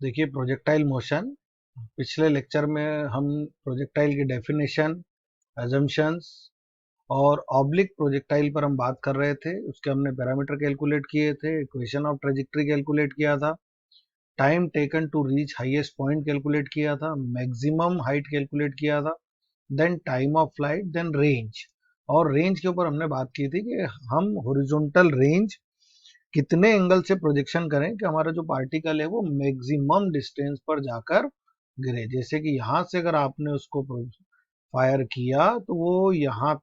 देखिए projectile motion, पिछले lecture में हम प्रोजेक्टाइल की डेफिनेशन, अजम्पशंस और ऑब्लिक प्रोजेक्टाइल पर हम बात कर रहे थे। उसके हमने पैरामीटर कैलकुलेट किए थे, इक्वेशन ऑफ ट्रेजेक्ट्री कैलकुलेट किया था, time taken to reach highest point calculate किया था, मैक्सिमम हाइट कैलकुलेट किया था, then time of flight, then range. और रेंज के ऊपर हमने बात की थी कि हम हॉरिजॉन्टल रेंज कितने एंगल से प्रोजेक्शन करें कि हमारा जो पार्टिकल है वो मैक्सिमम डिस्टेंस पर जाकर गिरे। जैसे कि यहाँ से अगर आपने उसको फायर किया तो वो यहाँ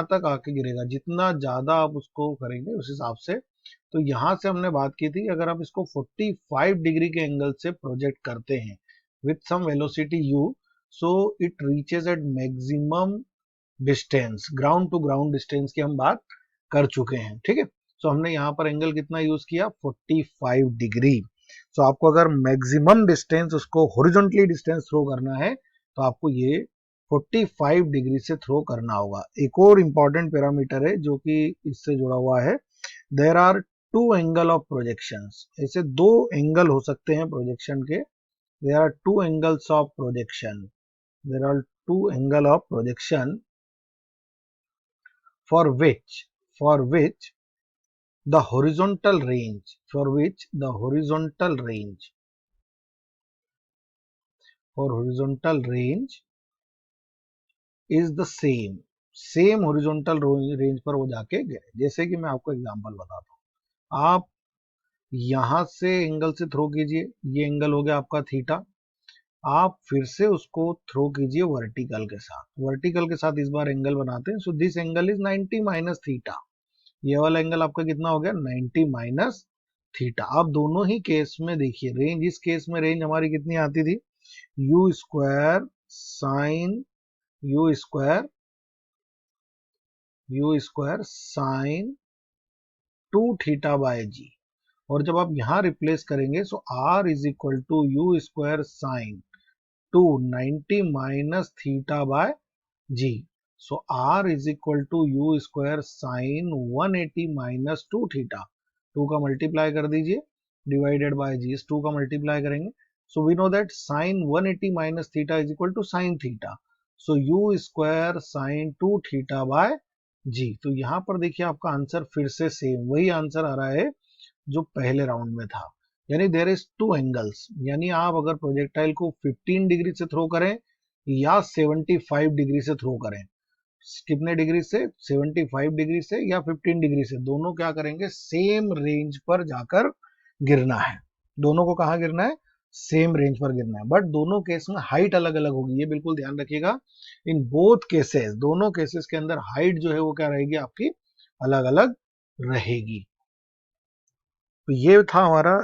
तक आके गिरेगा। जितना ज्यादा आप उसको करेंगे उस हिसाब से। तो यहाँ से हमने बात की थी, अगर आप इसको 45 डिग्री के एंगल से प्रोजेक्ट करते हैं with some velocity u, so it reaches at maximum distance, ground to ground distance की हम बात कर चुके हैं। ठीक है, सो हमने यहाँ पर एंगल कितना यूज किया, 45 डिग्री। सो आपको अगर मैक्सिमम डिस्टेंस उसको हॉरिजॉन्टली डिस्टेंस थ्रो करना है तो आपको ये 45 डिग्री से थ्रो करना होगा। एक और इंपॉर्टेंट पैरामीटर है जो कि इससे जुड़ा हुआ है, there are two angle of projections. ऐसे दो एंगल हो सकते हैं प्रोजेक्शन के। There are two angles of projection, there are two angle of projection for which the horizontal range for horizontal range is the same horizontal range पर वो जाके गिरे। जैसे कि मैं आपको एग्जांपल बताता हूँ, आप यहां से एंगल से थ्रो कीजिए, ये एंगल हो गया आपका थीटा। आप फिर से उसको थ्रो कीजिए वर्टिकल के साथ इस बार एंगल बनाते हैं। So this angle is 90 minus theta. ये वाला एंगल आपका कितना हो गया, 90 माइनस थीटा। आप दोनों ही केस में देखिए रेंज, इस केस में रेंज हमारी कितनी आती थी, u square sine sine 2 theta by g. और जब आप यहां रिप्लेस करेंगे so R is equal to u square sine 2 90 minus theta by g. So R is equal to u square sine 180 minus 2 theta. 2 का मल्टीप्लाई कर दीजिए, divided by जी। इस 2 का मल्टीप्लाई करेंगे so we know that sine 180 minus theta is equal to sine theta. So u square sine 2 theta by g. तो यहाँ पर देखिए आपका आंसर फिर से सेम वही आंसर आ रहा है जो पहले राउंड में था। यानी देयर इज टू एंगल्स, यानी आप अगर प्रोजेक्टाइल को 15 डिग्री से थ्रो करें या 75 डिग्री से थ्रो करें, कितने डिग्री से, 75 डिग्री से या 15 डिग्री से, दोनों क्या करेंगे, सेम रेंज पर जाकर गिरना है। दोनों को कहाँ गिरना है, सेम रेंज पर गिरना है। बट दोनों केस में हाइट अलग अलग होगी, ये बिल्कुल ध्यान रखिएगा। इन बोथ केसेस, दोनों केसेस के अंदर हाइट जो है वो क्या रहेगी आपकी, अलग अलग रहेगी। तो ये था हमारा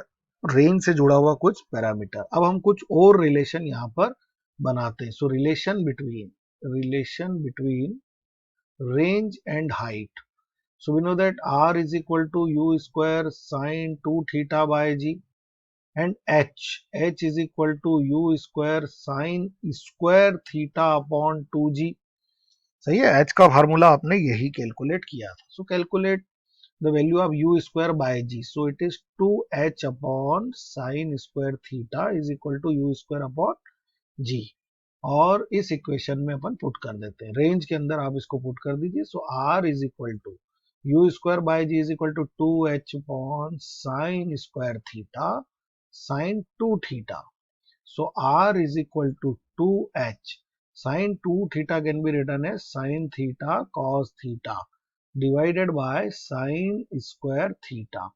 रेंज से जुड़ा हुआ कुछ पैरामीटर। अब हम कुछ और रिलेशन यहाँ पर बनाते हैं। सो relation between range and height. So we know that r is equal to u square sine 2 theta by g, and h is equal to u square sine square theta upon 2g। सही है, h का formula आपने यही calculate किया था। सो calculate the value of u square by g, so it is 2h upon sine square theta is equal to u square upon g। और इस equation में अपन पुट कर देते हैं, रेंज के अंदर आप इसको पुट कर दीजिए। So r is equal to u square by g is equal to 2h upon sine square theta sine 2 theta. So r is equal to 2h sine 2 theta can be written as sine theta cos theta divided by sine square theta.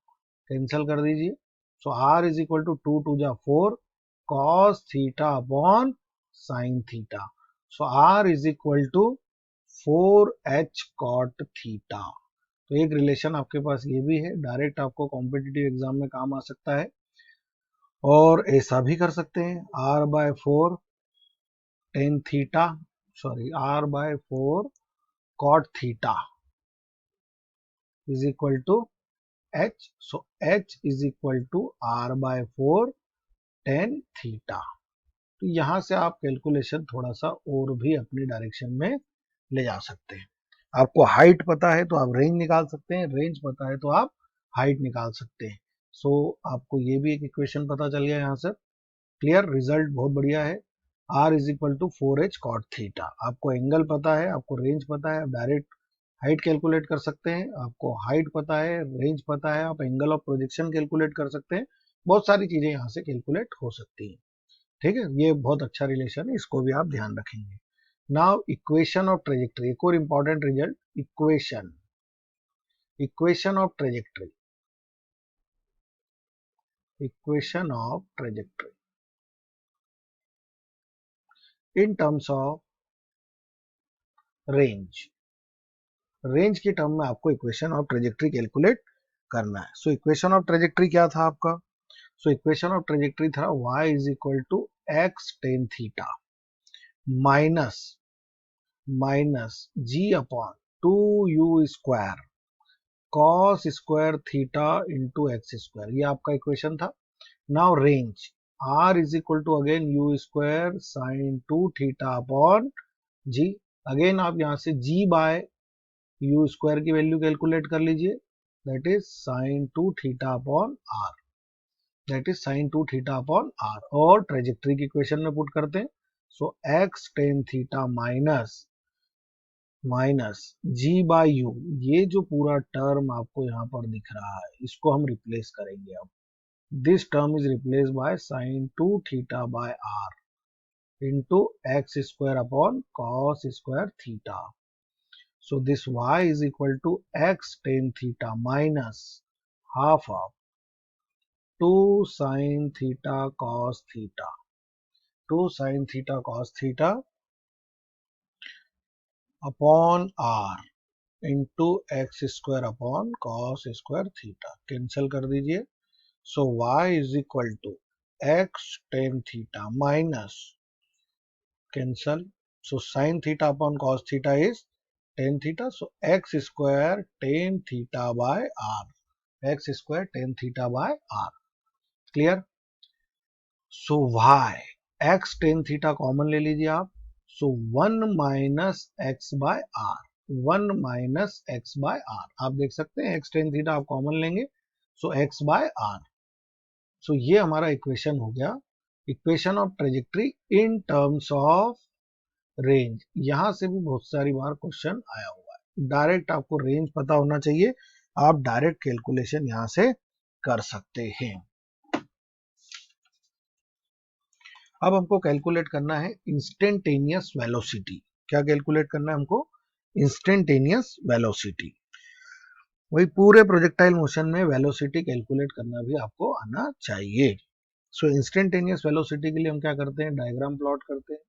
Cancel कर दीजिए। So r is equal to 2 two जा 4 cos theta upon sine theta. So r is equal to 4h cot theta. तो एक relation आपके पास ये भी है, direct आपको कॉम्पिटिटिव एग्जाम में काम आ सकता है। और ऐसा भी कर सकते हैं, r by 4 tan theta, sorry r by 4 cot theta is equal to h। So h is equal to r by 4 tan theta. तो यहां से आप कैलकुलेशन थोड़ा सा और भी अपनी डायरेक्शन में ले जा सकते हैं। आपको हाइट पता है तो आप रेंज निकाल सकते हैं, रेंज पता है तो आप हाइट निकाल सकते हैं। सो आपको ये भी एक इक्वेशन पता चल गया यहाँ से। क्लियर, रिजल्ट बहुत बढ़िया है। R is equal to 4h cot theta. आपको एंगल पता है, आपको रेंज पता है, आप डायरेक्ट हाइट कैलकुलेट कर सकते हैं। आपको हाइट पता है, रेंज पता है, आप एंगल ऑफ प्रोजेक्शन कैलकुलेट कर सकते हैं। बहुत सारी चीजें यहाँ से कैलकुलेट हो सकती हैं। ठीक है, ये बहुत अच्छा रिलेशन है, इसको भी आप ध्यान रखेंगे। नाउ इक्वेशन ऑफ ट्रेजेक्ट्री, एक और important result, equation of trajectory, equation of trajectory in terms of range. Range की टर्म में आपको इक्वेशन ऑफ ट्रेजेक्ट्री कैलकुलेट करना है। सो इक्वेशन ऑफ ट्रेजेक्ट्री क्या था आपका? सो इक्वेशन ऑफ ट्रेजेक्ट्री था y is equal to x tan theta minus g upon 2u² cos square theta into x square, ये आपका इक्वेशन था। Now range r is equal to again u² sine 2 theta upon g. Again आप यहाँ से g bye u² की value calculate कर लीजिए, that is sine 2 theta upon r, that is sine 2 theta upon r, और trajectory की equation में put करते हैं। So x tan theta minus g by u, ये जो पूरा टर्म आपको यहाँ पर दिख रहा है इसको हम रिप्लेस करेंगे। अब this term is replace by sine 2 theta bye r into x square upon cos square theta. So this y is equal to x tan theta minus half of 2 sin theta cos theta, 2 sin theta cos theta upon r into x square upon cos square theta, cancel कर दीजिए। सो y is equal to x tan theta minus, cancel, so sin theta upon cos theta is tan theta, so x square tan theta by r, x square tan theta by r, clear. So y x tan theta common ले लीजिए आप, so 1 minus x by r, 1 minus x by r, आप देख सकते हैं x tan theta आप common लेंगे, so x by r. So ये हमारा इक्वेशन हो गया, equation of trajectory in terms of range. यहां से भी बहुत सारी बार क्वेश्चन आया हुआ है। डायरेक्ट आपको रेंज पता होना चाहिए, आप डायरेक्ट कैलकुलेशन यहां से कर सकते हैं। अब हमको कैलकुलेट करना है इंस्टेंटेनियस वेलोसिटी। क्या कैलकुलेट करना है हमको? Instantaneous velocity. वही पूरे प्रोजेक्टाइल मोशन में वेलोसिटी कैलकुलेट करना भी आपको आना चाहिए। सो इंस्टेंटेनियस वेलोसिटी के लिए हम क्या करते हैं, डायग्राम प्लॉट करते हैं।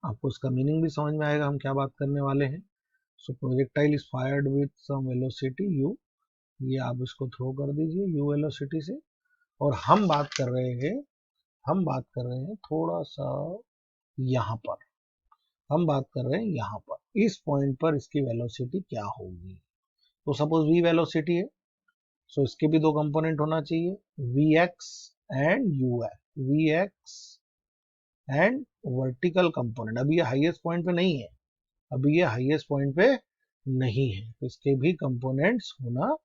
आपको इसका मीनिंग भी समझ में आएगा हम क्या बात करने वाले हैं। So projectile is fired with some velocity u, ये आप इसको थ्रो कर दीजिए u वेलोसिटी से, और हम बात कर रहे हैं थोड़ा सा यहाँ पर, हम बात कर रहे हैं यहाँ पर इस पॉइंट पर इसकी वेलोसिटी क्या होगी। तो सपोज v वेलोसिटी है, सो इसके भी दो कंपोनेंट होना चाहिए, vx and vx and vertical component. अभी ये हाईएस्ट पॉइंट पे नहीं है, अभी ये हाईएस्ट पॉइंट पे नहीं है, तो इसके भी कंपोनेंट्स होना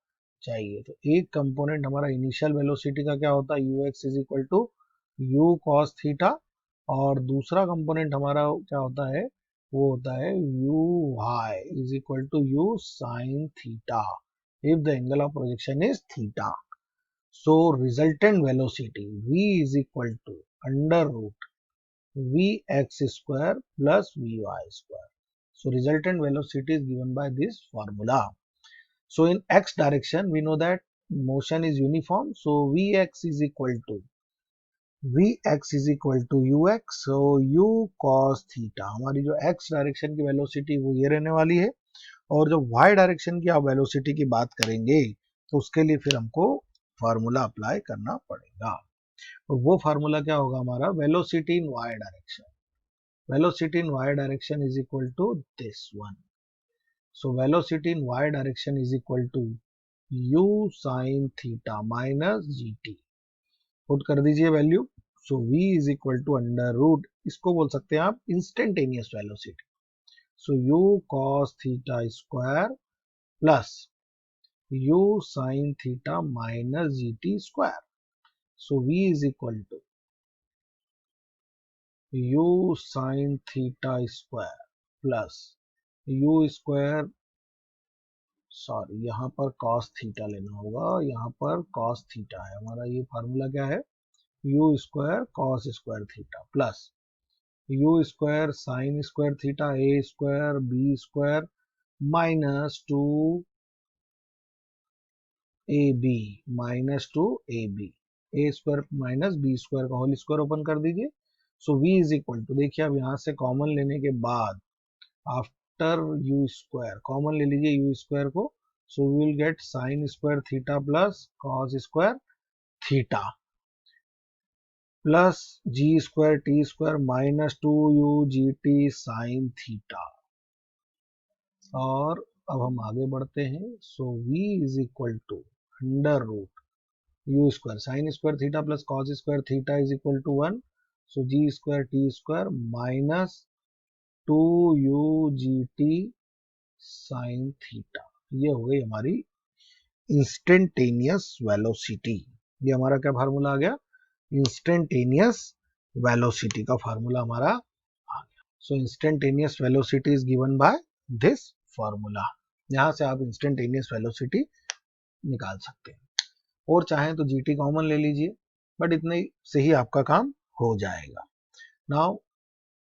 चाहिए। तो एक कंपोनेंट हमारा इनिशियल वेलोसिटी का क्या होता है, ux is equal to u cos theta, और दूसरा कंपोनेंट हमारा क्या होता है, वो होता है uy is equal to u sin theta if the angle of projection is theta. So resultant velocity v is equal to under root vx square plus vy square. So resultant velocity is given by this formula. So in x direction we know that motion is uniform. So vx is equal to ux. So u cos theta, हमारी जो x direction की velocity वो ये रहने वाली है, और जो y डायरेक्शन की आप वेलोसिटी की बात करेंगे तो उसके लिए फिर हमको फार्मूला अप्लाई करना पड़ेगा। और वो फार्मूला क्या होगा हमारा, velocity in y direction, velocity in y direction is equal to this one. So velocity in y direction is equal to u sin theta minus gt, put कर दीजिए value. So v is equal to under root, इसको बोल सकते हैं आप instantaneous velocity. So u cos theta square plus u sin theta minus gt square. So v is equal to u sin theta square plus u square, sorry यहाँ पर cos theta लेना होगा, यहाँ पर cos थीटा है हमारा, ये formula क्या है, u square cos square theta plus u square sine square theta a square b square minus two a b a square minus b square का होल स्क्वायर ओपन कर दीजिए। So v is equal to, देखिए अब यहाँ से common लेने के बाद आफ्टर यू स्क्वायर कॉमन ले लीजिए यू स्क्वायर को, so we will get sine square theta plus cos square theta plus g square t square minus two u g t sine theta. और अब हम आगे बढ़ते हैं। So v is equal to under root u square sine square theta plus cos square theta is equal to 1। So g square t square minus two u g t sine theta. ये हो गई हमारी instantaneous velocity. ये हमारा क्या formula आ गया, instantaneous velocity का formula हमारा आ गया। So instantaneous velocity is given by this formula. यहां से आप इंस्टेंटेनियस वेलोसिटी निकाल सकते हैं, और चाहें तो जीटी कॉमन ले लीजिए, बट इतने से ही आपका काम हो जाएगा। नाउ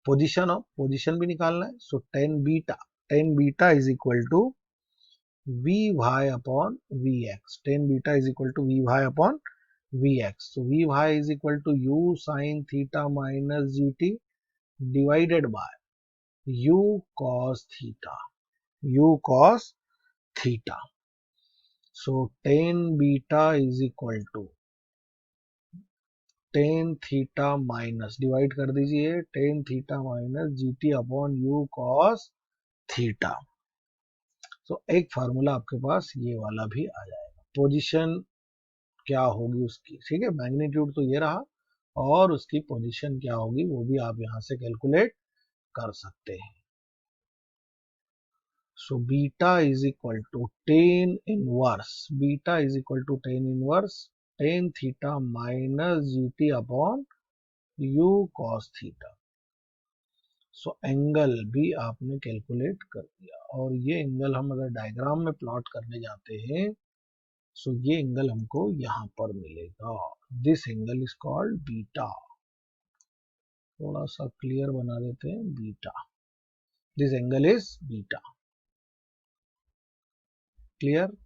पोजीशन भी निकालना है। So tan beta is equal to v y upon v x, tan beta is equal to v y upon v x. So v y is equal to u sine theta minus g t divided by u cos theta, u cos theta. So tan beta is equal to tan theta minus, divide कर दीजिए, tan theta minus g t upon u cos theta. सो एक formula आपके पास ये वाला भी आ जाएगा। Position क्या होगी उसकी, ठीक है, मैग्नीट्यूड तो ये रहा, और उसकी पोजीशन क्या होगी वो भी आप यहां से कैलकुलेट कर सकते हैं। So beta is equal to tan inverse, beta is equal to tan inverse tan theta minus g t upon u cos theta. So angle भी आपने कैलकुलेट कर दिया, और ये एंगल हम अगर डायग्राम में प्लॉट करने जाते हैं, सो ये एंगल हमको यहाँ पर मिलेगा। This angle is called beta. थोड़ा सा क्लियर बना देते हैं, beta, this angle is beta. Clear.